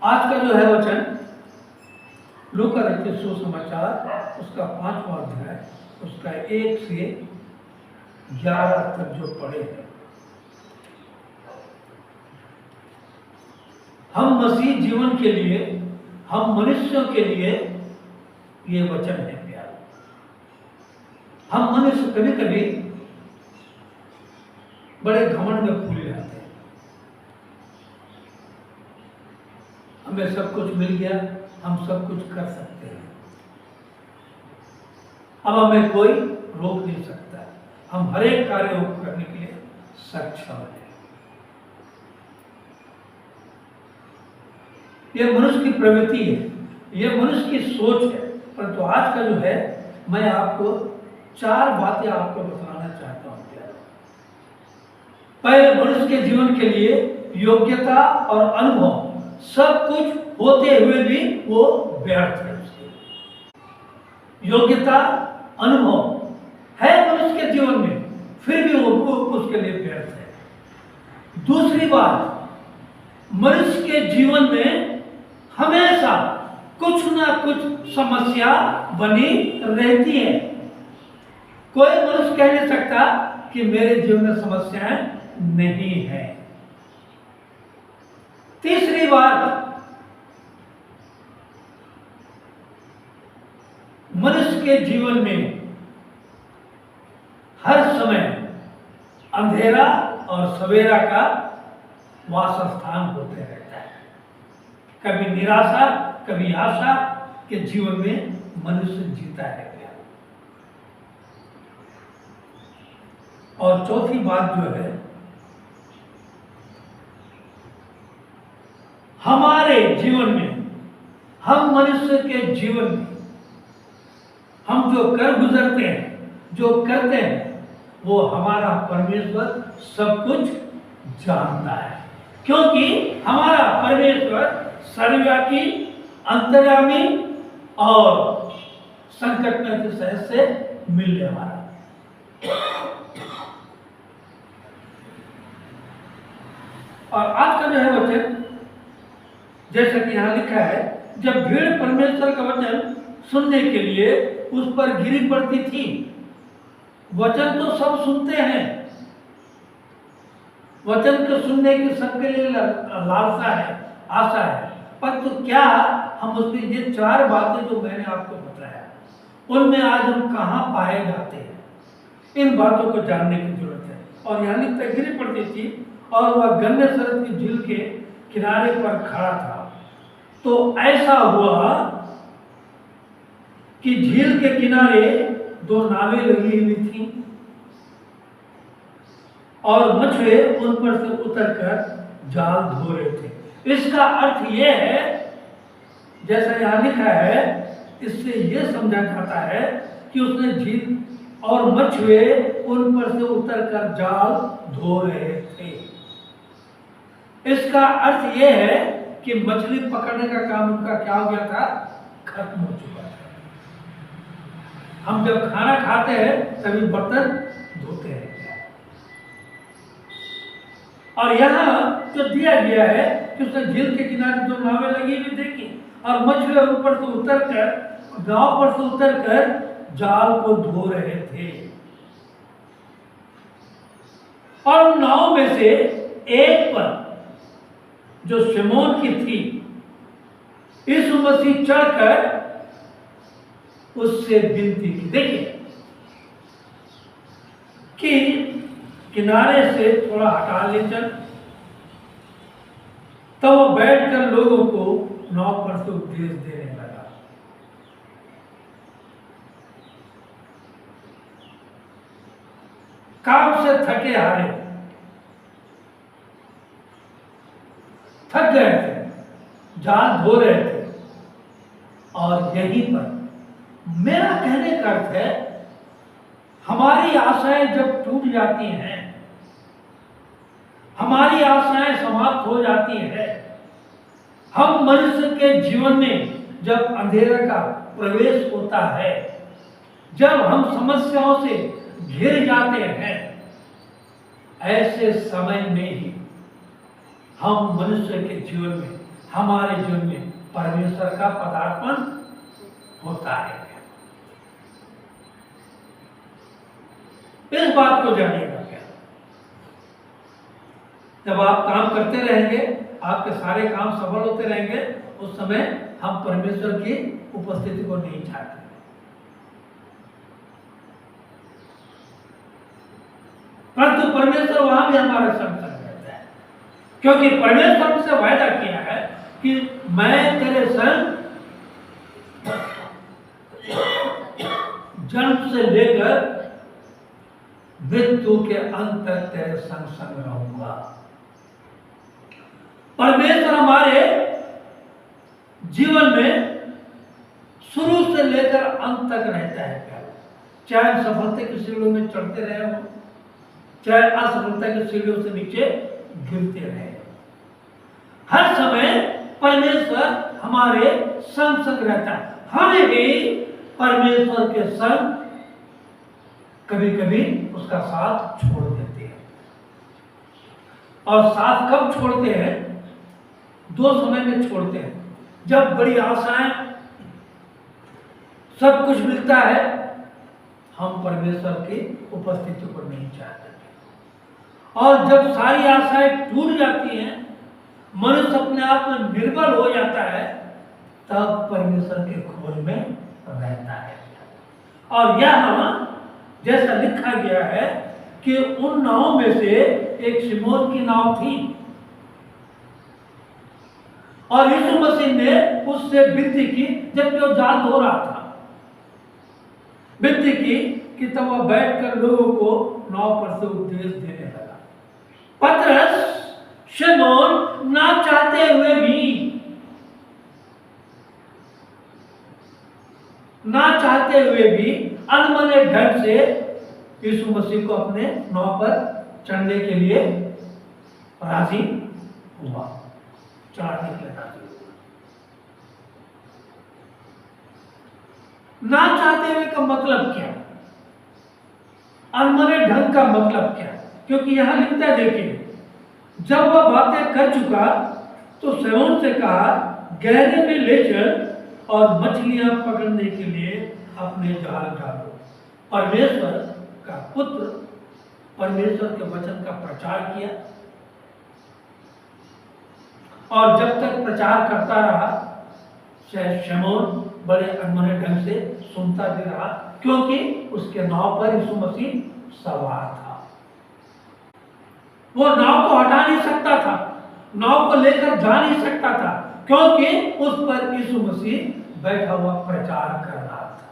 आज का जो है वचन लूका रचित सुसमाचार उसका 5वां अध्याय उसका 1 से 11 तक जो पढ़े हैं। हम मसीह जीवन के लिए, हम मनुष्यों के लिए ये वचन है प्यार। हम मनुष्य कभी कभी बड़े घमंड में फूल जाते हैं। हमें सब कुछ मिल गया, हम सब कुछ कर सकते हैं, अब हमें कोई रोक नहीं सकता, हम हर एक कार्य को करने के लिए सक्षम हैं। यह मनुष्य की प्रवृत्ति है, यह मनुष्य की सोच है। परंतु आज का जो है, मैं आपको 4 बातें आपको बताना चाहता हूं। पहले, मनुष्य के जीवन के लिए योग्यता और अनुभव सब कुछ होते हुए भी वो व्यर्थ है। योग्यता, अनुभव है मनुष्य के जीवन में, फिर भी वो उसके लिए व्यर्थ है। दूसरी बात, मनुष्य के जीवन में हमेशा कुछ ना कुछ समस्या बनी रहती है। कोई मनुष्य कह नहीं सकता कि मेरे जीवन में समस्याएं नहीं है। तीसरी बात, मनुष्य के जीवन में हर समय अंधेरा और सवेरा का वासस्थान होते रहता है। कभी निराशा, कभी आशा के जीवन में मनुष्य जीता है। और चौथी बात जो है, हमारे जीवन में, हम मनुष्य के जीवन में हम जो कर गुजरते हैं, जो करते हैं, वो हमारा परमेश्वर सब कुछ जानता है। क्योंकि हमारा परमेश्वर सर्वव्यापी, अंतर्यामी और संकट में के सहज से मिलने वाला। और आज का जो है वचन, जैसा कि यहां लिखा है, जब भीड़ परमेश्वर का वचन सुनने के लिए उस पर गिरी पड़ती थी। वचन तो सब सुनते हैं, वचन को सुनने की सबके लिए लालसा है, आशा है, पर तो क्या हम उसमें ये 4 बातें जो मैंने आपको बताया, उनमें आज हम कहां पाए जाते हैं? इन बातों को जानने की जरूरत है। और यहाँ लिखता, गिरी पड़ती थी और वह गन्नेसरत की झील के किनारे पर खड़ा था। तो ऐसा हुआ कि झील के किनारे 2 नावें लगी हुई थी और मछुए उन पर से उतरकर जाल धो रहे थे। इसका अर्थ यह है, जैसा यहां लिखा है, इससे यह समझा जाता है कि उसने झील और मछुए उन पर से उतरकर जाल धो रहे थे। इसका अर्थ यह है कि मछली पकड़ने का काम उनका क्या हो गया था? खत्म हो चुका था। हम जब खाना खाते हैं तभी बर्तन धोते हैं। और यहां जो दिया गया है कि उसने झील के किनारे 2 नावें लगी हुई देखी और मछुए ऊपर से उतरकर, गांव पर से उतरकर जाल को धो रहे थे। और उन नावों में से एक पर, जो शिमोन की थी, यीशु मसीह चढ़कर उससे विनती की। देखिए कि किनारे से थोड़ा हटा ले चल। तब वो बैठकर लोगों को नाव पर से उपदेश देने लगा। काम से थके हारे, थक गए थे, जाल धो रहे थे। और यहीं पर मेरा कहने का अर्थ है, हमारी आशाएं जब टूट जाती हैं, हमारी आशाएं समाप्त हो जाती हैं, हम मनुष्य के जीवन में जब अंधेरा का प्रवेश होता है, जब हम समस्याओं से घिर जाते हैं, ऐसे समय में ही हम मनुष्य के जीवन में हमारे जीवन में परमेश्वर का पदार्पण होता है। इस बात को जानिएगा क्या, जब आप काम करते रहेंगे, आपके सारे काम सफल होते रहेंगे, उस समय हम परमेश्वर की उपस्थिति को नहीं चाहते। परंतु परमेश्वर वहां भी हमारे संग रहता है, क्योंकि परमेश्वर हमसे वायदा किया है कि मैं तेरे संग जन्म से लेकर मृत्यु के अंत तक तेरे संग संग रहूंगा। परमेश्वर हमारे जीवन में शुरू से लेकर अंत तक रहता है। चाहे सफलता की सीढ़ियों में चढ़ते रहे हो, चाहे असफलता की सीढ़ियों से नीचे गिरते रहे, हर समय परमेश्वर हमारे संग संग रहता है। हमें भी परमेश्वर के संग कभी कभी उसका साथ छोड़ देते हैं। और साथ कब छोड़ते हैं? दो समय में छोड़ते हैं। जब बड़ी आशाएं, सब कुछ मिलता है, हम परमेश्वर की उपस्थिति को नहीं चाहते। और जब सारी आशाएं टूट जाती हैं, मनुष्य अपने आप में निर्बल हो जाता है, तब परमेश्वर के खोज में रहता है। और यह जैसा लिखा गया है कि उन नावों में से एक शिमोन की नाव थी, और यीशु मसीह ने उससे विनती की, जबकि वो जाल धो रहा था, विनती की कि तब वह बैठकर लोगों को नाव पर से उपदेश देने लगा। पतरस, शिमोन ना चाहते हुए भी अनमने ढंग से यीशु मसीह को अपने नाव पर चढ़ने के लिए राजी हुआ, चढ़ाने के लिए राजी हुआ। ना चाहते हुए का मतलब क्या, अनमने ढंग का मतलब क्या? क्योंकि यहां लिखता है, देखिए, जब वह बातें कर चुका तो शमौन से कहा, गहरे में ले चल और मछलियां पकड़ने के लिए अपने जाल डालो। परमेश्वर का पुत्र परमेश्वर के वचन का प्रचार किया, और जब तक प्रचार करता रहा, शमौन बड़े अनमने ढंग से सुनता भी रहा, क्योंकि उसके नाव पर यीशु मसीह सवार था। वो नाव को हटा नहीं सकता था, नाव को लेकर जा नहीं सकता था, क्योंकि उस पर यीशु मसीह बैठा हुआ प्रचार कर रहा था।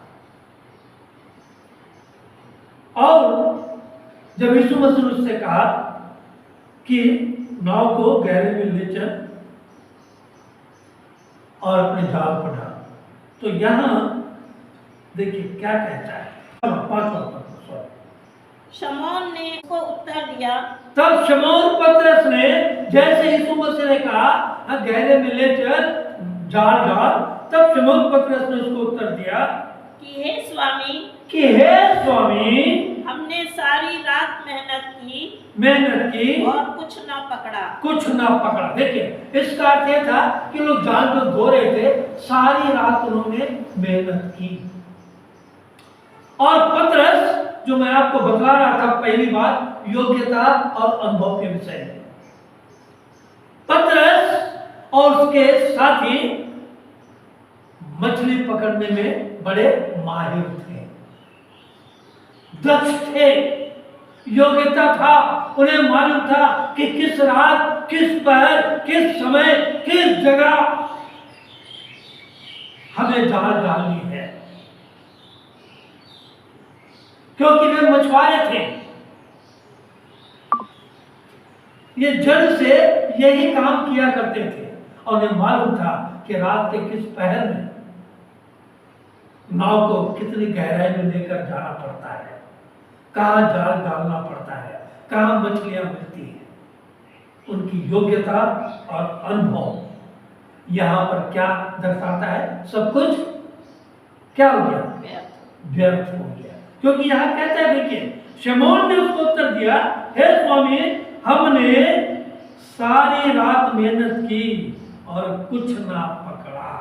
और जब यीशु मसीह ने उससे कहा कि नाव को गहरे में ले चल और अपने जाल पर डाल, तो यहां देखिए क्या कहता है, 5वां पद। शमौन ने को उत्तर दिया, तब शमौन पतरस ने, जैसे यीशु मसीह ने कहा गहरे में ले चल, जाल डाल, तब शमौन पतरस ने उसको उत्तर दिया कि हे स्वामी, हमने सारी रात मेहनत की और कुछ ना पकड़ा। देखिए, इसका अर्थ यह था कि लोग जाल को धो रहे थे, सारी रात उन्होंने मेहनत की। और पतरस, जो मैं आपको बता रहा था पहली बात, योग्यता और अनुभव के विषय में, पतरस और उसके साथी मछली पकड़ने में बड़े माहिर थे, दक्ष थे, योग्यता था, उन्हें मालूम था कि किस रात, किस पहर, किस समय, किस जगह हमें जाल डालनी है, क्योंकि वे मछुआरे थे। ये जड़ से यही काम किया करते थे, और उन्हें मालूम था कि रात के किस पहर में नाव को कितनी गहराई में लेकर जाना पड़ता है, कहां जाल डालना पड़ता है, कहां मछलियां मिलती हैं। उनकी योग्यता और अनुभव यहां पर क्या दर्शाता है? सब कुछ क्या हो गया? व्यर्थ हो गया। क्योंकि यहां कहता है, देखिए, शमौन ने उसको उत्तर दिया, हे स्वामी, हमने सारी रात मेहनत की और कुछ ना पकड़ा,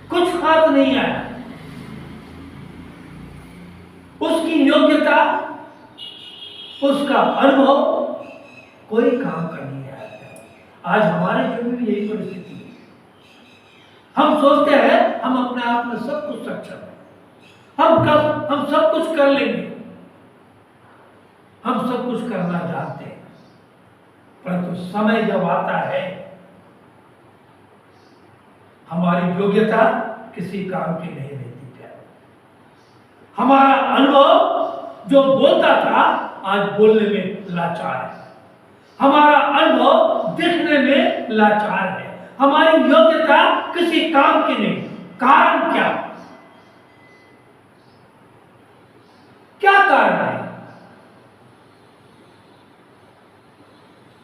कुछ हाथ नहीं आया। उसकी योग्यता, उसका अनुभव कोई काम का नहीं आया। आज हमारे जीवन में यही परिस्थिति है। हम सोचते हैं हम अपने आप में सब कुछ सक्षम है, हम सब कुछ कर लेंगे, हम सब कुछ करना जानते हैं, परंतु समय जब आता है हमारी योग्यता किसी काम की नहीं रहती प्यारे। हमारा अनुभव जो बोलता था आज बोलने में लाचार है, हमारा अनुभव दिखने में लाचार है, हमारी योग्यता किसी काम की नहीं। कारण क्या? क्या कारण है?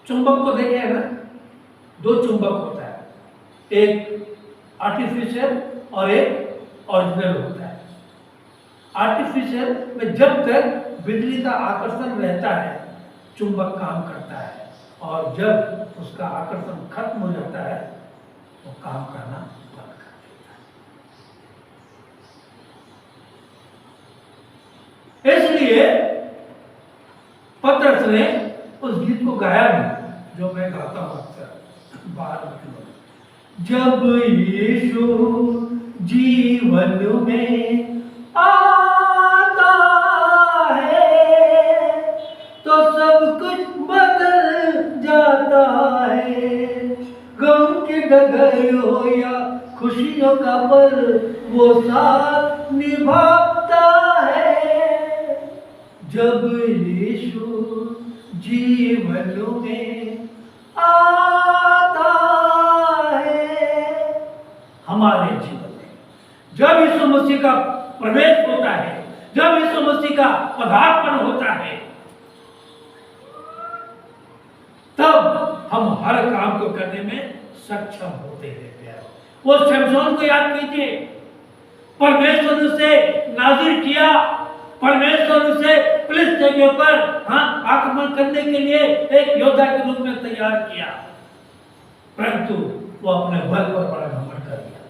चुंबक को देखे ना, दो चुंबक होता है, एक आर्टिफिशियल और एक ओरिजिनल होता है। आर्टिफिशियल में जब तक बिजली का आकर्षण रहता है चुंबक काम करता है, और जब उसका आकर्षण खत्म हो जाता है तो काम करना बंद कर देता है। इसलिए पतरस ने उस गीत को गाया भी जो मैं गाता हूं अक्सर बाहर में। जब यीशु जीवन में आता है तो सब कुछ बदल जाता है। गम की डगर हो या खुशियों का पल वो साथ निभाता है। जब यीशु जीवन में आता है हमारे जीवन में, जब यीशु मसीह का प्रवेश होता है, जब यीशु मसीह का पदार्पण होता है, तब हम हर काम को करने में सक्षम होते हैं प्यारे। वो शमशोन को याद कीजिए, परमेश्वर ने उसे नाज़िर किया, परमेश्वर उसे फिलिस्तीन के ऊपर आक्रमण करने के लिए एक योद्धा के रूप में तैयार किया, परंतु वो अपने बल पर बड़ा घमंड कर गया,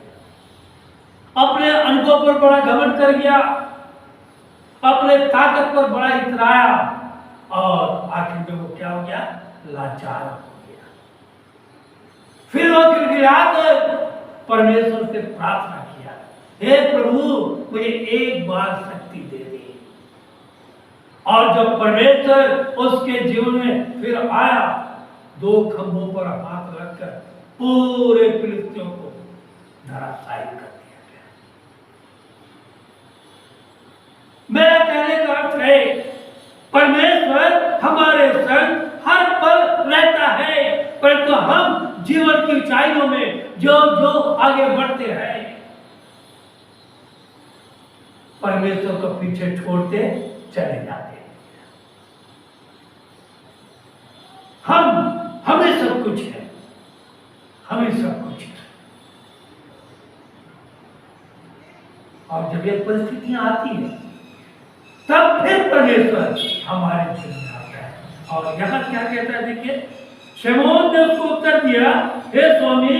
अपने अनुभव पर बड़ा घमंड कर गया, अपने ताकत पर बड़ा इतराया, और आखिर में वो क्या हो गया? लाचार हो गया। फिर वो गिड़गिड़ाकर परमेश्वर से प्रार्थना किया, हे प्रभु मुझे एक बार शक्ति दे दे। और जब परमेश्वर उसके जीवन में फिर आया, दो खंभों पर हाथ रखकर पूरे फिलिस्तियों को धराशायी कर दिया गया। मेरा कहने का अर्थ है परमेश्वर हमारे संग हर पल रहता है, परंतु हम जीवन की ऊंचाइयों में जो जो आगे बढ़ते हैं परमेश्वर को पीछे छोड़ते चले जाते हैं। हमें सब कुछ है, हमें सब कुछ है, और जब ये परिस्थितियां आती है तब फिर परमेश्वर हमारे जीवन में आता है। और यहां क्या कहता है देखिए, शमौन ने उसको उत्तर दिया, हे स्वामी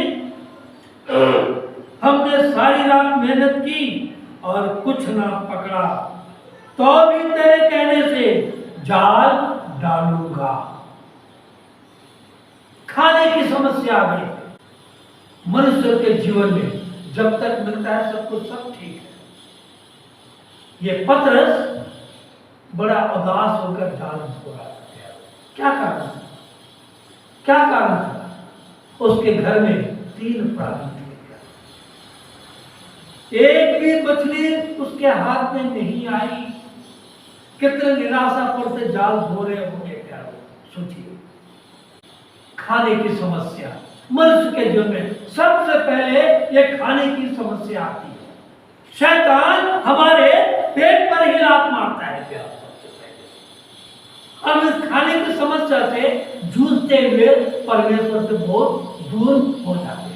हमने सारी रात मेहनत की और कुछ ना पकड़ा, तो भी तेरे कहने से जाल डालूंगा। खाने की समस्या आ गई मनुष्य के जीवन में, जब तक मिलता है सब कुछ सब ठीक है। ये पतरस बड़ा उदास होकर जाल धो रहा था। क्या कारण था? क्या कारण था? उसके घर में 3 प्राणी थे, एक भी मछली उसके हाथ में नहीं आई। कितने निराशापुर से जाल धो रहे होंगे क्या? सोचिए, खाने की समस्या मनुष्य के जीवन में सबसे पहले ये खाने की समस्या आती है। शैतान हमारे पेट पर ही लात मारता है क्या? सबसे पहले हम इस खाने की समस्या से जूझते हुए परमेश्वर से बहुत दूर हो जाते हैं।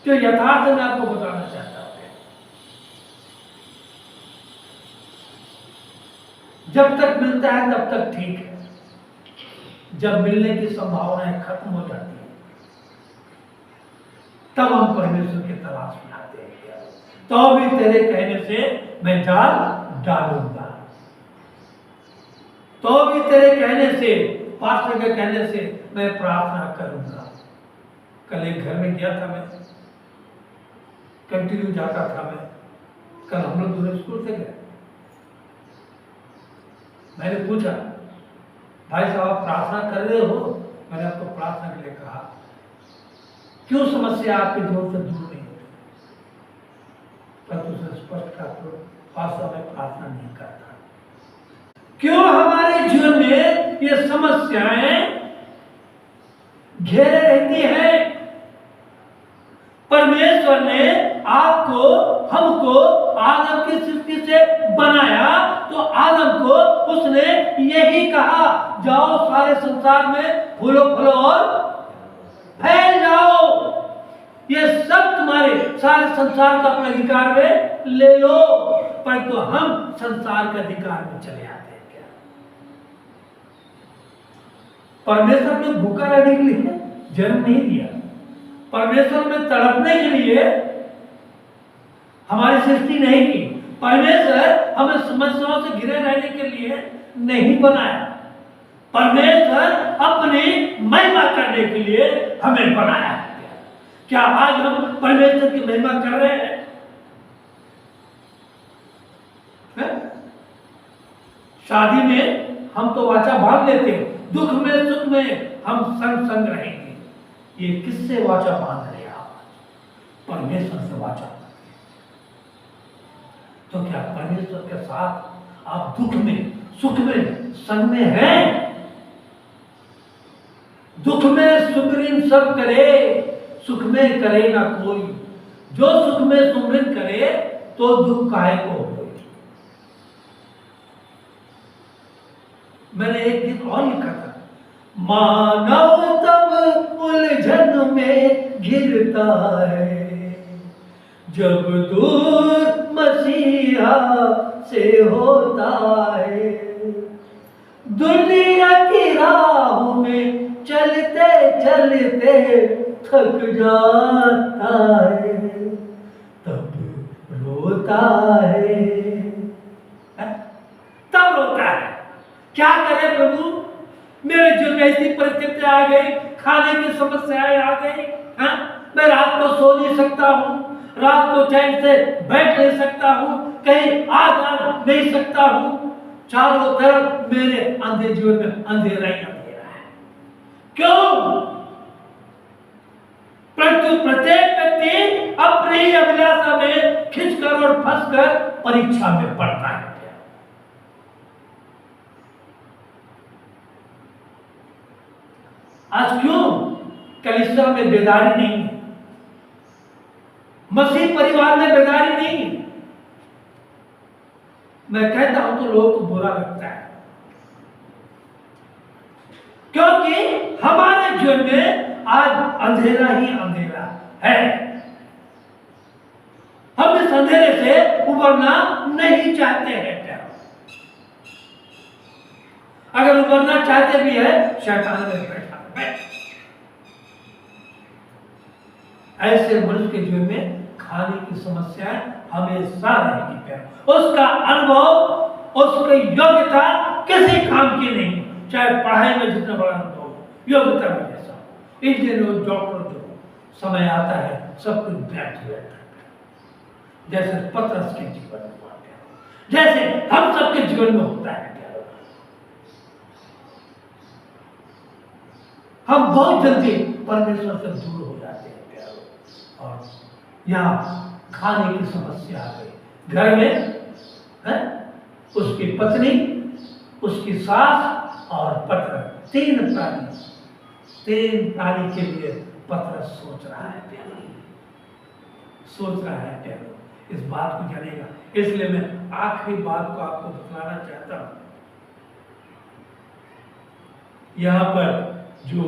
तो यथार्थ मैं आपको बताना चाहता हूं, जब तक मिलता है तब तक ठीक है, जब मिलने की संभावनाएं खत्म हो जाती है, तब हम परमेश्वर की तलाश में आते हैं। तो भी तेरे कहने से मैं जाल डालूंगा, तो भी तेरे कहने से, पास्टर के कहने से मैं प्रार्थना करूंगा। कल एक घर में गया था, मैं कंटिन्यू जाता था। मैं कल हम लोग दोनों स्कूल से गए। मैंने पूछा, भाई साहब आप प्रार्थना कर रहे हो? मैंने आपको प्रार्थना के लिए कहा, क्यों समस्या आपके जीवन से दूर नहीं होती? पर उसे स्पष्ट कर, वास्तव में प्रार्थना नहीं करता। क्यों हमारे जीवन में ये समस्याएं घेरे रहती है? परमेश्वर ने आपको, हमको आदम की सृष्टि से बनाया, तो आदम को उसने यही कहा, जाओ सारे संसार में फूलो फलो और फैल जाओ। ये सब तुम्हारे, सारे संसार का अपने अधिकार में ले लो। परंतु हम संसार के अधिकार में चले आते हैं। क्या परमेश्वर ने भूखा रहने के लिए जन्म नहीं दिया? परमेश्वर में तड़पने के लिए हमारी सृष्टि नहीं की। परमेश्वर हमें समस्याओं से घिरे रहने के लिए नहीं बनाया। परमेश्वर अपनी महिमा करने के लिए हमें बनाया है। क्या आज हम परमेश्वर की महिमा कर रहे हैं? शादी में हम तो वाचा बांध लेते हैं, दुख में सुख में हम संग संग रहेंगे। ये किससे वाचा बांध रहे आप? परमेश्वर से वाचा। तो क्या परमेश्वर के साथ आप दुख में सुख में संग में हैं? दुख में सुमरन सब करे, सुख में करे ना कोई। जो सुख में सुमरन करे तो दुख काहे को हो। मैंने एक दिन और लिखा था, मानव तब उलझन में गिरता है जब दूर मसीहा से होता है। दुनिया की राह में चलते चलते थक जाता है, तब रोता है। तब रोता है। क्या करे प्रभु, मेरे जीवन में ऐसी परिस्थिति आ गई, खाने की समस्याएं आ गई। मैं रात को सो नहीं सकता हूँ, रात को चैन से बैठ नहीं सकता हूँ, कहीं आ जा नहीं सकता हूँ। चारों तरफ मेरे अंधे जीवन में अंधेरा ही अंधेरा है। क्यों? परंतु प्रत्येक व्यक्ति अपनी ही अभिलाषा में खिंचकर और फंसकर परीक्षा में पड़ता है। आज क्यों कलीसिया में बेदारी नहीं है? मसीह परिवार में बेदारी नहीं है। मैं कहता हूं तो लोगों को बुरा लगता है, क्योंकि हमारे जीवन में आज अंधेरा ही अंधेरा है। हम इस अंधेरे से उबरना नहीं चाहते हैं। अगर उबरना चाहते भी है, शैतान में बैठा। ऐसे मनुष्य के जीवन में खाने की समस्या हमेशा रहेगी। उसका अनुभव, उसकी योग्यता किसी काम की नहीं, चाहे पढ़ाई में जितना बड़ा अनुभव हो, योग्यता में जैसा हो, इंजीनियर हो, डॉक्टर जो, समय आता है सब कुछ व्यर्थ हो जाता है। जैसे पतरस के जीवन में हुआ, जैसे हम सबके जीवन में होता है। हम बहुत जल्दी परमेश्वर से दूर हो जाते हैं प्यारों। और यहाँ खाने की समस्या आ गई। घर में है उसकी पत्नी, उसकी सास और पतरस, तीन प्राणी के लिए पतरस सोच रहा है प्यारों, सोच रहा है प्यारों। इस बात को जानेगा। इसलिए मैं आखिरी बात को आपको बताना चाहता हूं। यहाँ पर जो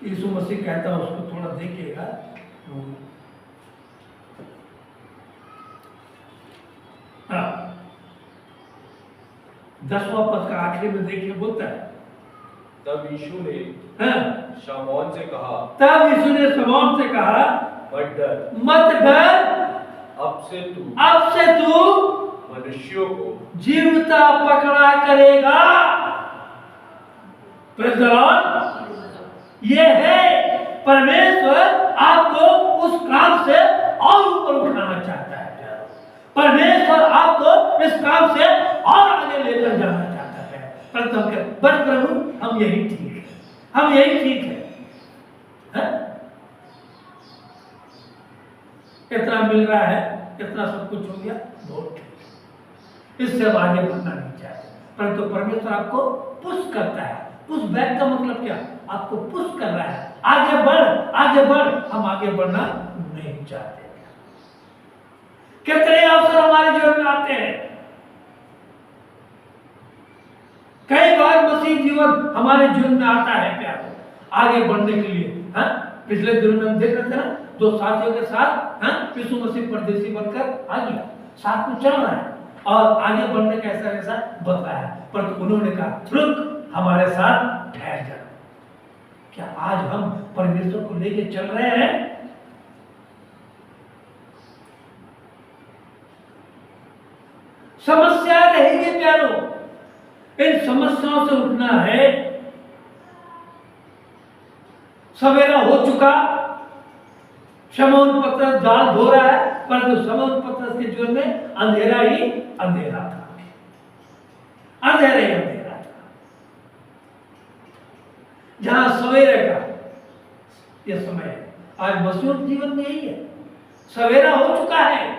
यीशु मसीह कहता है उसको थोड़ा देखिएगा। हाँ, 10वां पद का आखिरी में देखिए, बोलता है तब यीशु ने हाँ, शमौन से कहा, तब यीशु ने शमौन से कहा, मत डर, मत डर, अब से तू मनुष्यों को जीवता पकड़ा करेगा। Praise the Lord. ये है परमेश्वर आपको उस काम से और ऊपर उठाना चाहता है। परमेश्वर आपको इस काम से और आगे लेकर जाना चाहता है। परंतु हम कहते, बस प्रभु हम यही ठीक है, हम यही ठीक है, हैं? कितना मिल रहा है, कितना सब कुछ हो गया, बहुत ठीक है, इससे अब आगे बढ़ना नहीं चाहते। परंतु परमेश्वर आपको पुश करता है। पुश बैक का मतलब क्या? आपको पुश कर रहा है, आगे बढ़, आगे बढ़। हम आगे बढ़ना नहीं चाहते। कितने अवसर हमारे जीवन में आते हैं, कई बार मसीह जीवन हमारे जीवन में आता है प्यार आगे बढ़ने के लिए। हाँ, पिछले दिनों में हम देख रहे थे ना, दो साथियों के साथ यीशु मसीह परदेसी बनकर आ गया, साथ में चल रहा है और आगे बढ़ने का ऐसा ऐसा बताया, पर उन्होंने कहा रुक, हमारे साथ ठहर जा। क्या आज हम परमेश्वर को लेके चल रहे हैं? समस्या रहेगी प्यारो, इन समस्याओं से उठना है। सवेरा हो चुका, शमौन पतरस जाल धो रहा है, परंतु शमौन पतरस के जीवन में अंधेरा ही अंधेरा था, अंधेरा ही अंधेरा था। जहां सवेरे का यह समय है, आज मसीहों के जीवन में यही है। सवेरा हो चुका है,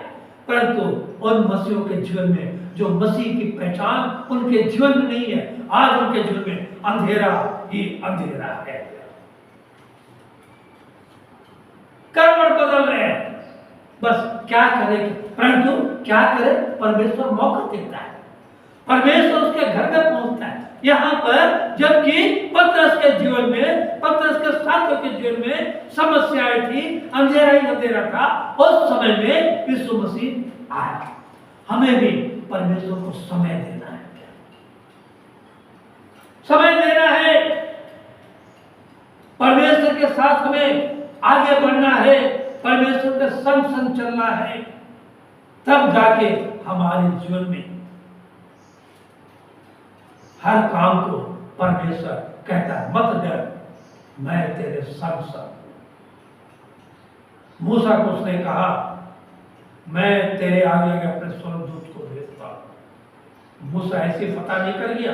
परंतु उन मसीहों के जीवन में जो मसीह की पहचान उनके जीवन में नहीं है, आज उनके जीवन में अंधेरा ही अंधेरा है। कर्म बदल रहे हैं, बस क्या करें, परंतु क्या करे, परमेश्वर मौका देता है, परमेश्वर उसके घर में पहुंचता है। यहां पर जबकि पतरस के जीवन में, पतरस के साथियों के जीवन में समस्याएं थी, अंधेरा ही अंधेरा था, उस समय में यीशु मसीह आया। हमें भी परमेश्वर को समय देना है, समय देना है, परमेश्वर के साथ हमें आगे बढ़ना है, परमेश्वर के संग संग चलना है, तब जाके हमारे जीवन में हर काम को परमेश्वर कहता है मत डर, मैं तेरे संग संग। मूसा को उसने कहा मैं तेरे आगे आगे अपने स्वर्गदूत को भेजता हूं। मूसा ऐसे फतह नहीं कर गया,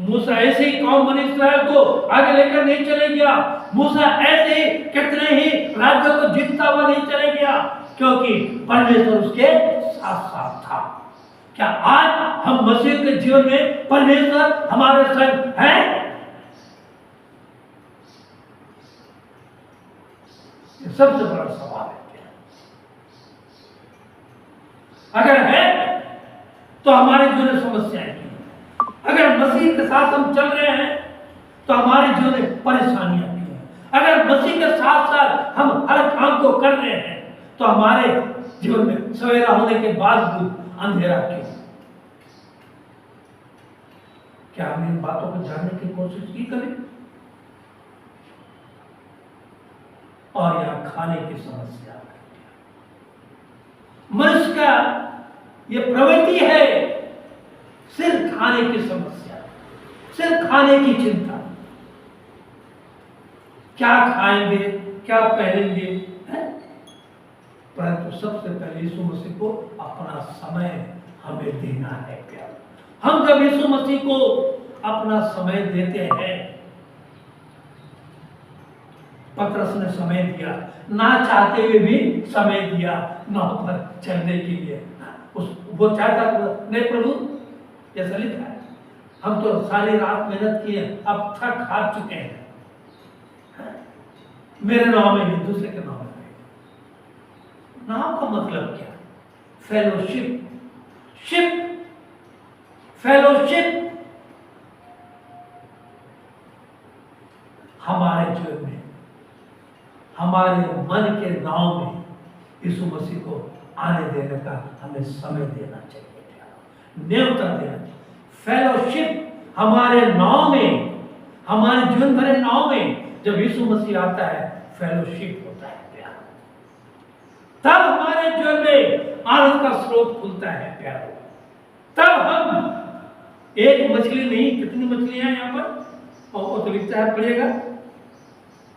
मूसा ऐसे ही कौम बनी इस्राएल को आगे लेकर नहीं चले गया, मूसा ऐसे ही कितने ही राज्यों को जीतता हुआ नहीं चले गया, क्योंकि परमेश्वर उसके साथ साथ था। क्या आज हम मसीह के जीवन में परमेश्वर हमारे संग है? ये सबसे बड़ा सवाल है। अगर है तो हमारे जीवन में समस्याएं नहीं, अगर मसीह के साथ हम चल रहे हैं तो हमारे जीवन में परेशानियां नहीं है, अगर मसीह के साथ साथ हम हर काम को कर रहे हैं तो हमारे जीवन में सवेरा होने के बाद भी अंधेरा क्यों? क्या हमने इन बातों को जानने की कोशिश की कभी? और यहां खाने की समस्या, मनुष्य का ये प्रवृत्ति है, सिर्फ खाने की समस्या, सिर्फ खाने की चिंता, क्या खाएंगे, क्या पहनेंगे, परंतु सबसे पहले यीशु मसीह को अपना समय हमें देना है। प्यार, हम जब यीशु मसीह को अपना समय देते हैं, पतरस ने समय दिया, ना चाहते हुए भी समय दिया नाव पर चलने के लिए। वो चाहता नहीं प्रभु, जैसा लिखा है, हम तो सारी रात मेहनत किए, अब थक हार चुके हैं, मेरे नाव में नहीं दूसरे के नाव में। नाव का मतलब क्या? Fellowship, ship, fellowship. हमारे जीवन में, हमारे मन के नाव में यीशु मसीह को आने देने का हमें समय देना चाहिए, न्योता देना चाहिए। फेलोशिप हमारे नाव में हमारे जीवन भरे नाव में जब यीशु मसीह आता है, फेलोशिप होता है प्यार। तब हमारे जीवन में आनंद का स्रोत खुलता है प्यार। तब हम एक मछली नहीं, कितनी मछलियां हैं यहाँ पर, और वो तो लिखता है, पढ़िएगा।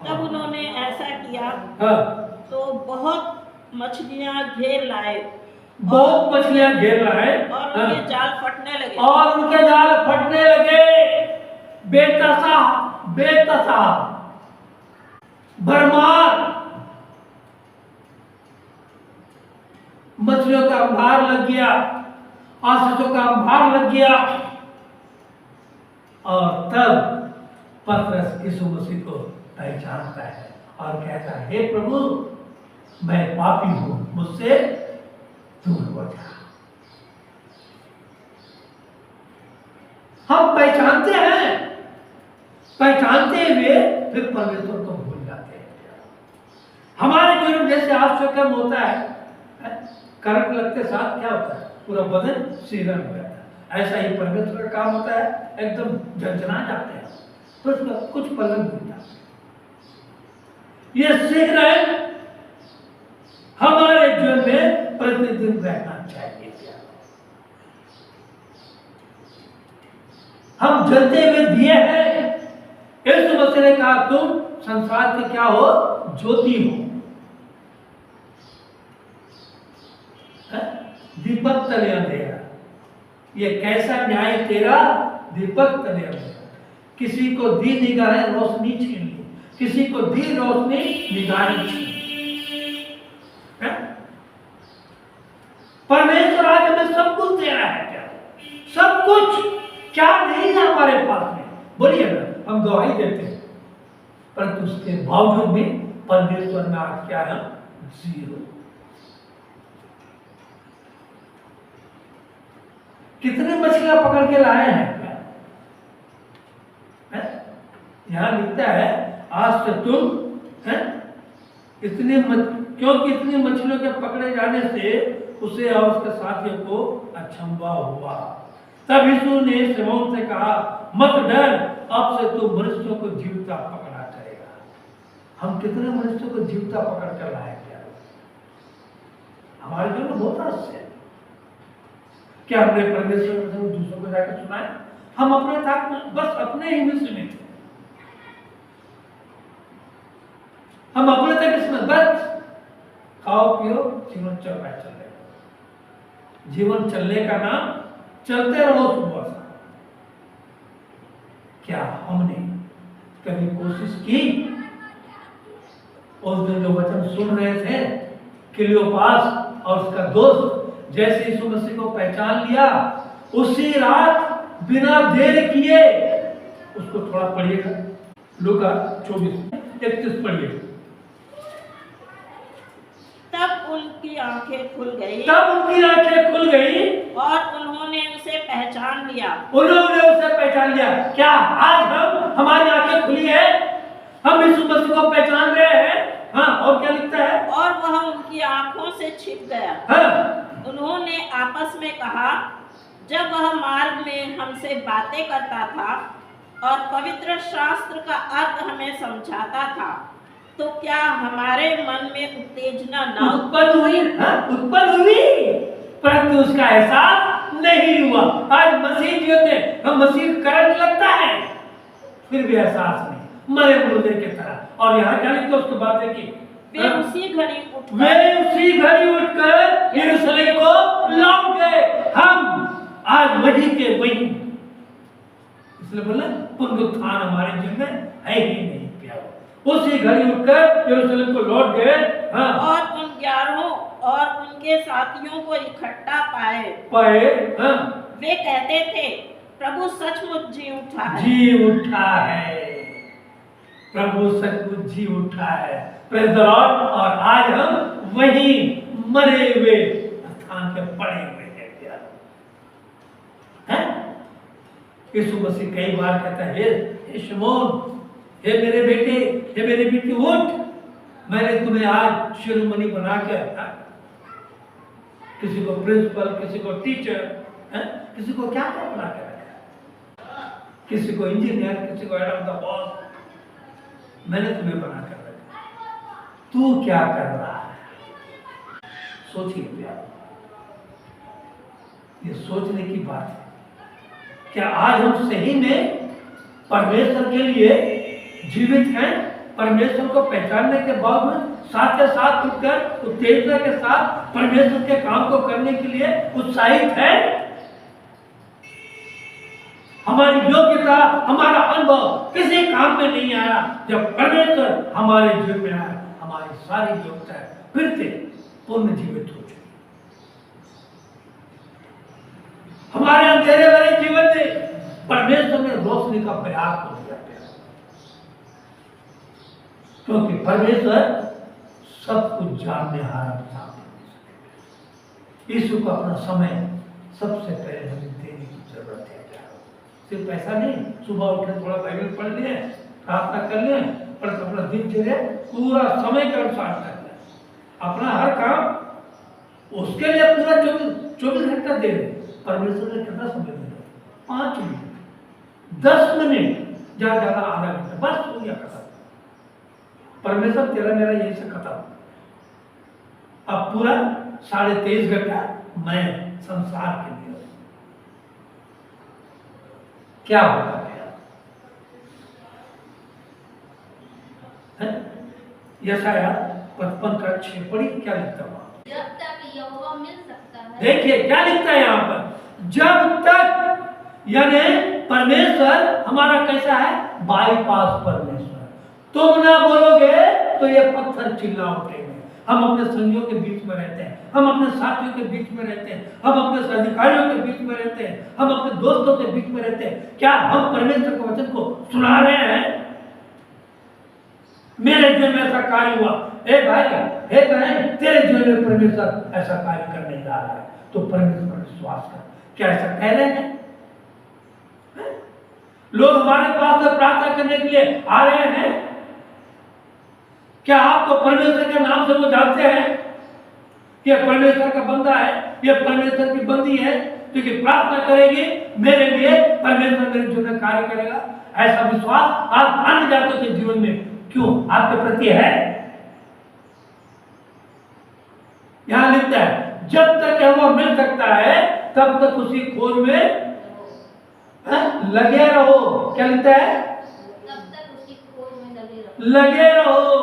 तब उन्होंने ऐसा किया हाँ, तो बहुत मछलियां घेर लाए बहुत मछलियां घेर लाए और उनके जाल फटने लगे। और उनके जाल फटने लगे। बेतसा बेतसा भरमार मछलियों का भार लग गया, आशीषों का भार लग गया। और तब पतरस यीशु मसीह को पहचानता है और कहता है, हे प्रभु, मैं पापी हूं, मुझसे दूर हो जा। हम पहचानते हैं, पहचानते हुए फिर परमेश्वर को भूल जाते हैं। हमारे जीवन जैसे आश्चर्य होता है, करंट लगते साथ क्या होता है, पूरा बदन सीधा हो जाता है। ऐसा ही परमेश्वर का काम होता है, एकदम झंझना जाते हैं, तो उसका कुछ पल नहीं जाता। ये सीखना हमारे जीवन में प्रतिदिन रहना चाहिए। हम जलते हुए दिए हैं। यीशु मसीह ने कहा, तुम संसार के क्या हो, ज्योति हो। दीपक तले अंधेरा, ये कैसा न्याय तेरा, दीपक तले अंधेरा। किसी को दी निगाहें रोशनी छीन ली, किसी को दी रोशनी निगाहें छीन ली। परमेश्वर आज हमें सब कुछ दे रहा है, क्या सब कुछ, क्या नहीं है हमारे पास में, बोलिए ना, हम गवाही देते हैं, परंतु उसके बावजूद भी परमेश्वर में आज क्या है, जीरो। कितने मछलियां पकड़ के लाए हैं क्या? यहां लिखता है, आज से तुम क्योंकि इतनी मछलियों के पकड़े जाने से उसे और उसके साथियों को अचंभा हुआ। तब यीशु ने शमौन से कहा, मत डर, अब से तू मनुष्यों को जीवता पकड़ा करेगा। हम कितने मनुष्यों को जीवता पकड़ कर लाए क्या? हमारे जो बहुत हास्य है। क्या हमने परमेश्वर से दूसरों को जाकर सुनाया? हम अपने तक बस अपने ही में सुने थे, हम अपने तक इसमें बस खाओ पियो, जीवन चल रहा है, चल रहा है। जीवन चलने का नाम, चलते रहो सुबह से। क्या हमने कभी कोशिश की? उस दिन जो वचन सुन रहे थे, क्लियोपास और उसका दोस्त जैसे यीशु मसीह को पहचान लिया, उसी रात बिना देर किए, उसको थोड़ा पढ़िएगा, लूका 24:31 पढ़िए। तब उनकी आंखें खुल गई, तब उनकी आंखें खुल गई और उन्होंने उसे पहचान लिया। उन्होंने उसे पहचान लिया। क्या आज हमारी आंखें खुली है? हम यीशु मसीह को पहचान रहे हैं। हाँ, और क्या लिखता है? और वह उनकी आंखों से छिप गया। हाँ, उन्होंने आपस में कहा, जब वह मार्ग में हमसे बातें करता था और पवित्र शास्त्र का अर्थ हमें समझाता था, तो क्या हमारे मन में उत्तेजना न उत्पन्न हुई? हाँ, उत्पन्न हुई, परंतु उसका एहसास नहीं हुआ। आज मसीह जीवन में हम मसीह करंट लगता है, फिर भी एहसास नहीं, मरे मुर्दे की तरह। और यहाँ क्या लिखता है उसके बाद देखिए, वे उसी घड़ी उठकर यरूशलेम को लौट गए। हम आज वही के वही, इसलिए बोले पुनरुत्थान हमारे जीवन में है ही नहीं प्यारो। उसी घड़ी उठकर यरूशलेम को लौट गए। हाँ, और उन 11 और उनके साथियों को इकट्ठा पाए। हाँ, वे कहते थे, प्रभु सचमुच जी उठा है। जी उठा है, प्रभु सचमुच जी उठा है। Praise the Lord. और आज हम वही मरे हुए स्थान पे पड़े हुए हैं क्या? यीशु मसीह कई बार कहता है, हे शमौन, हे मेरे बेटे, हे मेरी बेटी, उठ, मैंने तुम्हें आज शिरोमणि बनाकर, किसी को प्रिंसिपल, किसी को टीचर, किसी को क्या क्या बना कर रखा। किसी को इंजीनियर, किसी को हेड ऑफ द बॉस। मैंने तुम्हें बना कर रखा, तू क्या कर रहा है? सोचिए प्यार, ये सोचने की बात है। क्या आज हम सही में परमेश्वर के लिए जीवित हैं? परमेश्वर को पहचानने के बावजूद साथ के साथ उठकर उत्तेजना के साथ परमेश्वर के काम को करने के लिए उत्साहित है? हमारी योग्यता, हमारा अनुभव किसी काम में नहीं आया। जब परमेश्वर हमारे जीवन में आया, हमारी सारी योग्यता फिर से पूर्ण जीवित हो चुकी। हमारे अंधेरे भरे जीवन में परमेश्वर ने रोशनी का प्रयास कर दिया, क्योंकि परमेश्वर सब कुछ जानने हारा था। यीशु को अपना समय सबसे पहले हमें देने की जरूरत है। सिर्फ पैसा नहीं, सुबह उठे थोड़ा बाइबल पढ़ लिए, प्रार्थना कर लिए, पर अपना दिनचर्या पूरा समय के अनुसार कर ले। अपना हर काम उसके लिए पूरा 24 घंटा दे रहे। परमेश्वर ने कितना समय दे? 5 मिनट, 10 मिनट, ज्यादा आधा घंटा, बस हो गया खत्म। परमेश्वर तेरा मेरा यही से खत्म। अब पूरा 23.5 घंटा मैं संसार के लिए। क्या होगा भैया? यशाया 55:6 पढ़ी, क्या लिखता हुआ? जब तक यहोवा मिल सकता है। देखिए क्या लिखता है यहाँ पर, जब तक, यानी परमेश्वर हमारा कैसा है? बाईपास परमेश्वर। तुम ना बोलोगे तो ये पत्थर चिल्ला उठेंगे। हम अपने संगियों के बीच में रहते हैं, हम अपने साथियों के बीच में रहते हैं, हम अपने अधिकारियों के बीच में रहते हैं, हम अपने दोस्तों के बीच में रहते हैं। क्या हम परमेश्वर के वचन को सुना रहे हैं? मेरे जीवन में ऐसा कार्य हुआ, हे भाई, हे बहन, तेरे जीवन में परमेश्वर ऐसा कार्य करने जा रहा है, तो परमेश्वर पर विश्वास कर। क्या ऐसा कह रहे हैं? लोग हमारे पास से प्रार्थना करने के लिए आ रहे हैं। क्या आपको परमेश्वर के नाम से वो जानते हैं कि ये परमेश्वर का बंदा है, ये परमेश्वर की बंदी है, क्योंकि प्रार्थना करेगी मेरे लिए, परमेश्वर मेरे जीवन में कार्य करेगा? ऐसा विश्वास आज अन्य जातों के जीवन में क्यों आपके प्रति है? यहां लिखता है जब तक यहोवा मिल सकता है तब तक उसी खोज में लगे रहो। क्या लिखता है? तब तक उसकी खोज में लगे रहो।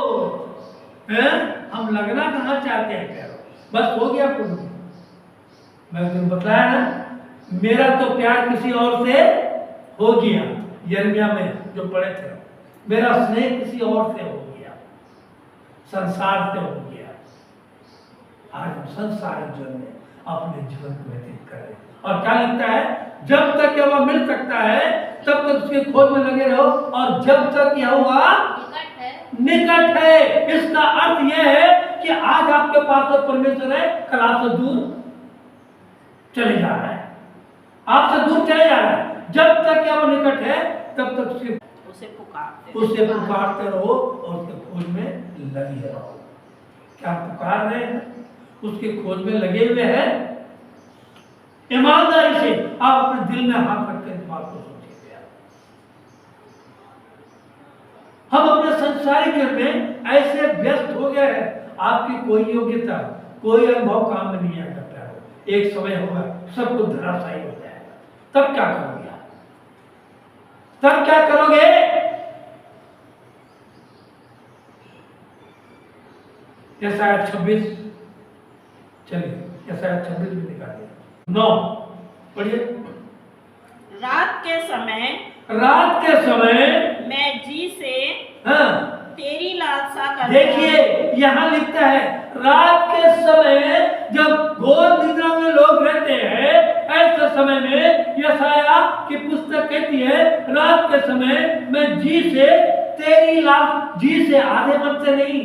हम लगना कहाँ चाहते हैं? प्यारो, बस हो गया पूर्ण। मैं तुम्हें बताया ना, मेरा तो प्यार किसी और से हो गया। यिर्मयाह में जो पढ़े थे, मेरा स्नेह किसी और से हो गया, संसार से हो गया। आज हम संसार जीवन में अपने जीवन को व्यतीत करें। और क्या लिखता है? जब तक यहोवा मिल सकता है तब तक उसकी खोज में लगे रहो, और जब तक यहोवा निकट है। इसका अर्थ यह है कि आज आपके पास तो परमेश्वर है, कल आपसे दूर चले जा रहा है, आपसे दूर चले जा रहा है। जब तक यहोवा निकट है तब तक उसे पुकारते रहो और उसके खोज में लगे रहो। क्या पुकार रहे हैं? उसके खोज में लगे हुए हैं? ईमानदारी से आप अपने दिल में हाथ रखकर इस बात को सोचिए। हम अपने संसारिक जीवन में ऐसे व्यस्त हो गए हैं, आपकी कोई योग्यता, कोई अनुभव काम में नहीं आ सकता है। एक समय होगा सब कुछ धराशायी हो जाएगा, तब क्या करोगे? तब क्या करोगे? यशाया 26, चलिए यशाया 26 में निकालिए 9 पढ़िए। रात के समय मैं जी से तेरी लालसा करता। देखिए यहाँ लिखता है रात के समय, जब घोर निद्रा में लोग रहते हैं, ऐसे समय में यशाया की पुस्तक कहती है रात के समय मैं जी से तेरी लाल, जी से आधे मन से नहीं,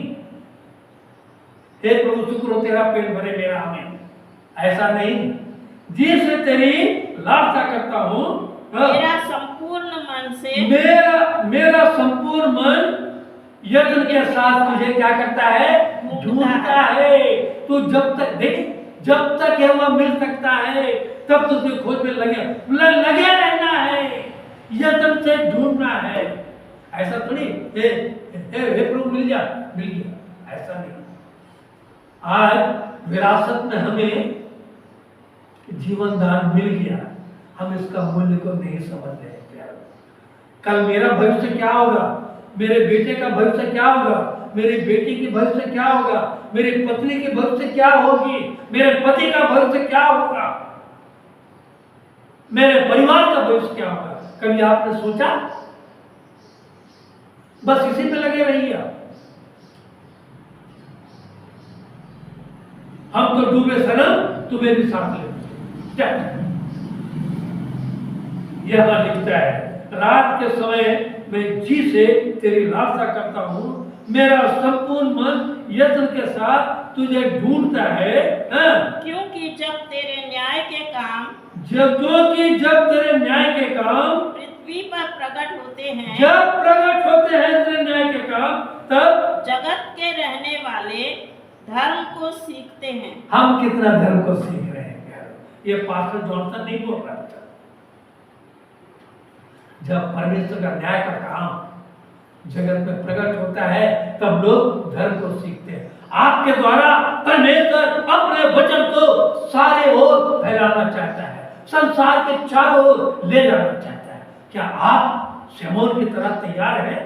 हे प्रभु शुक्र हो तेरा पेट भरे मेरा हमें, ऐसा नहीं, जी से तेरी लालसा करता हूँ। मेरा संपूर्ण मन से, मेरा संपूर्ण मन यत्न के साथ तुझे क्या करता है? ढूंढता है। तो जब तक देख, जब तक यहोवा मिल सकता है तब तुझे खोज में लगे रहना है। यत्न से ढूंढना है। ऐसा तो नहीं हे प्रभु मिल गया, ऐसा नहीं। आज विरासत में हमें जीवन दान मिल गया, हम इसका मूल्य को नहीं समझ रहे प्यारे। कल मेरा भविष्य क्या होगा, मेरे बेटे का भविष्य क्या होगा, मेरी बेटी की भविष्य क्या होगा, मेरी पत्नी की भविष्य क्या होगी, मेरे पति का भविष्य क्या होगा, मेरे परिवार का भविष्य क्या होगा, कभी आपने सोचा? बस इसी में लगे रहिए आप। हम तो डूबे सनम, तुम्हें भी साथ ले। यह लिखता है, रात के समय मैं जी से तेरी लालसा करता हूं, मेरा संपूर्ण मन यत्न के साथ तुझे ढूंढता है। क्योंकि जब तेरे न्याय के काम जब तेरे न्याय के काम पृथ्वी पर प्रकट होते हैं, जब प्रकट होते हैं तेरे न्याय के काम, तब जगत के रहने वाले धर्म को सीखते हैं। हम कितना धर्म को सीख रहे हैं यार, ये पास्टर जॉनसन नहीं बोल रहा था। जब परमेश्वर का न्याय का काम जगत में प्रकट होता है, तब लोग धर्म को सीखते हैं। आपके द्वारा परमेश्वर अपने वचन को सारे ओर फैलाना चाहता है, संसार के चारों ओर ले जाना चाहता है। क्या आप शमूएल की तरह तैयार हैं?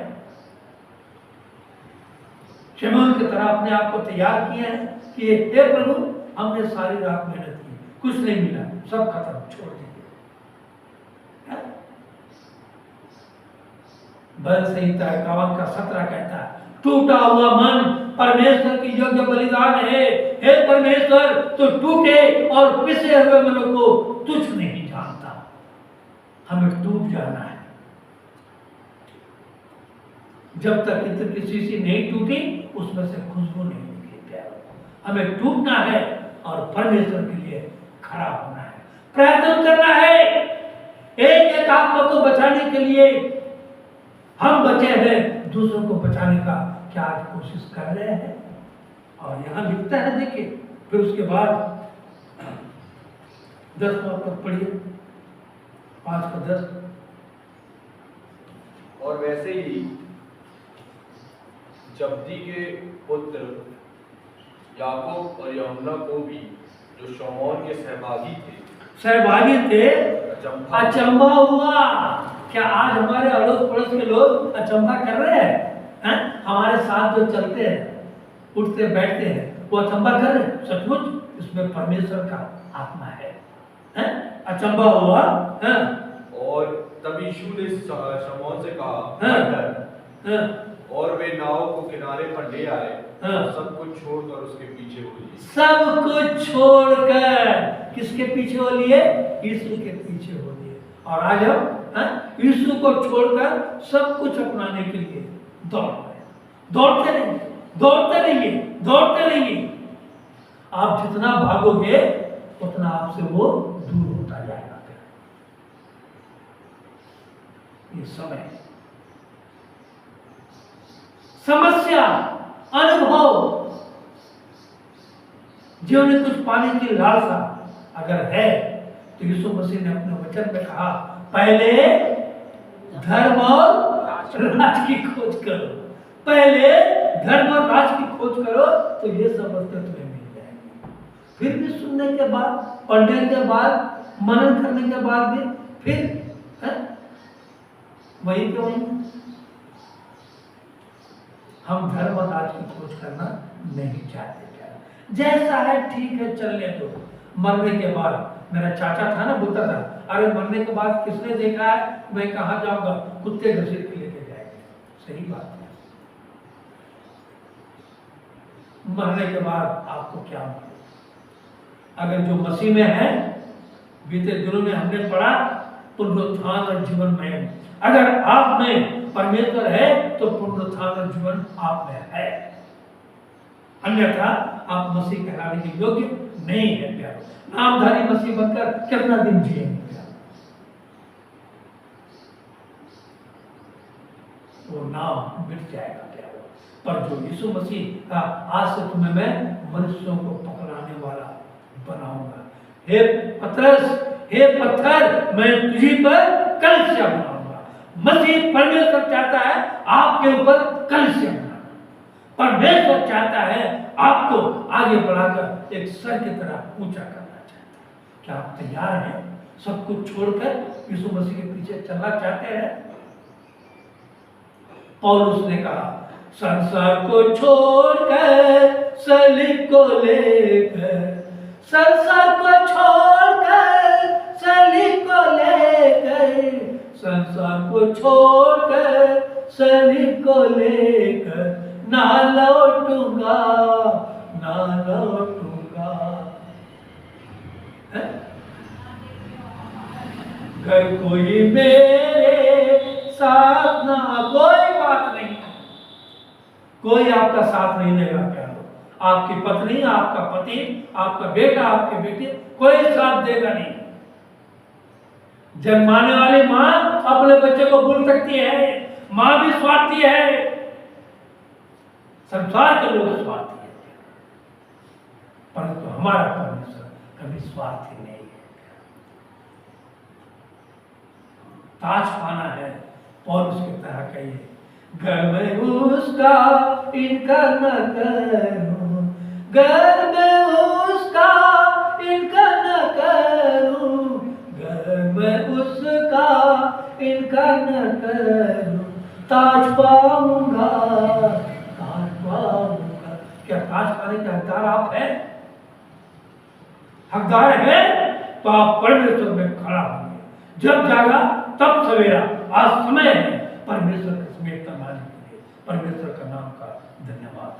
शमूएल की तरह अपने आप को तैयार किया है कि हे प्रभु, हमने सारी रात मेहनत की, कुछ नहीं मिला, सब खत्म, छोड़ दीजिए। बल संहिता 51 का 17 कहता है, टूटा हुआ मन परमेश्वर की योग्य बलिदान है। हे परमेश्वर, तो टूटे और पिसे हुए मनों को तुझ नहीं जानता। हमें टूट जाना है। जब तक इत्र की शीशी नहीं टूटी, उसमें से खुशबू नहीं निकली प्यारे। हमें टूटना है और परमेश्वर के लिए खड़ा होना है, प्रयत्न करना है। एक एक आत्मा को बचाने के लिए हम बचे हैं, दूसरों को बचाने का क्या आज कोशिश कर रहे हैं? और यहां लिखता है, देखिए, फिर उसके बाद 10 तक पढ़िए, 5 का 10। और वैसे ही जब्दी के पुत्र याकूब और यूहन्ना को भी, जो शमौन के सहभागी थे, अचंभा हुआ। क्या आज हमारे अड़ोस पड़ोस के लोग अचंभा कर रहे हैं? हमारे साथ जो चलते हैं, उठते बैठते हैं, वो अचंभा कर रहे हैं? सचमुच इसमें परमेश्वर का आत्मा है। अचंभा हुआ। और तब यीशु ने शमौन से कहा, और वे नाव को किनारे पर ले आए, सब कुछ छोड़कर उसके पीछे हो लिए। सब कुछ छोड़कर किसके पीछे हो लिए? यीशु के पीछे हो लिए। और आज हम यीशु को छोड़कर सब कुछ अपनाने के लिए दौड़ रहे हैं। दौड़ते रहिए, दौड़ते रहिए, दौड़ते रहिए। आप जितना भागोगे उतना आपसे वो दूर होता जाएगा। ये समय, समस्या, अनुभव, जीवन में कुछ पाने की लालसा अगर है, तो यीशु मसीह ने अपने वचन में कहा, पहले धर्म और राज की खोज करो। पहले धर्म और राज की खोज करो, तो ये सब वस्तुएं तुम्हें मिल जाएंगी। फिर भी सुनने के बाद, पढ़ने के बाद, मनन करने के बाद भी फिर वही तो वही। हम धर्म और राज की खोज करना नहीं चाहते। जैसा है ठीक है, चलने दो। मरने के बाद, मेरा चाचा था ना, बोलता था, अरे मरने के बाद किसने देखा है, मैं कहाँ जाऊंगा, कुत्ते घसीट के लेके जाएंगे। सही बात है। मरने के बाद आपको क्या मिले? अगर जो मसीह में है, बीते दिनों में हमने पढ़ा पुनरुत्थान और जीवनमय। अगर आप में परमेश्वर है, तो पुनरुत्थान और जीवन आप में है, अन्यथा आप मसीह कहलाने के योग्य नहीं है प्यारे। नामधारी मसीह बनकर कितना दिन जिएंगे प्यारे? वो नाम मिट जाएगा प्यारे। पर जो यीशु मसीह का, आज से तुम्हें मैं मनुष्यों को पकड़ाने वाला बनाऊंगा। हे पतरस, हे पत्थर, मैं तुझी पर कलीसिया बनाऊंगा। मसीह परमेश्वर चाहता है आपके ऊपर कलसिया बनाना। परमेश्वर चाहता है आपको आगे बढ़ाकर एक सर की तरह ऊंचा करना चाहता है। क्या आप तैयार हैं सब कुछ छोड़कर यीशु मसीह के पीछे चलना चाहते हैं? पौलुस ने कहा संसार को छोड़कर सलीब को लेकर, संसार को छोड़कर सलीब को लेकर, संसार को छोड़कर सलीब को लेकर ना लौटूंगा, ना लौटूंगा। घर कोई मेरे साथ ना, कोई बात नहीं, कोई आपका साथ नहीं देगा। क्या आपकी पत्नी, आपका पति, आपका बेटा, आपके बेटे, कोई साथ देगा नहीं। जन्माने वाली मां अपने बच्चे को भूल सकती है, मां भी स्वार्थी है, संसार के लोग स्वार्थी है, परंतु हमारा परमेश्वर कभी स्वार्थी नहीं है। ताज पाना है पौलुस की तरह कहिए, घर में उसका इनकार न करूं, घर में उसका इनकार न करूं, घर में उसका इनकार न करूं, ताज पाऊंगा, ताज पाऊंगा। क्या ताज पाने के हकदार आप हैं? हकदार हैं तो आप परमेश्वर में खड़ा होंगे। जब जागा तब सवेरा, आज समय है परमेश्वर के समेत करवाने के लिए। परमेश्वर का नाम का धन्यवाद।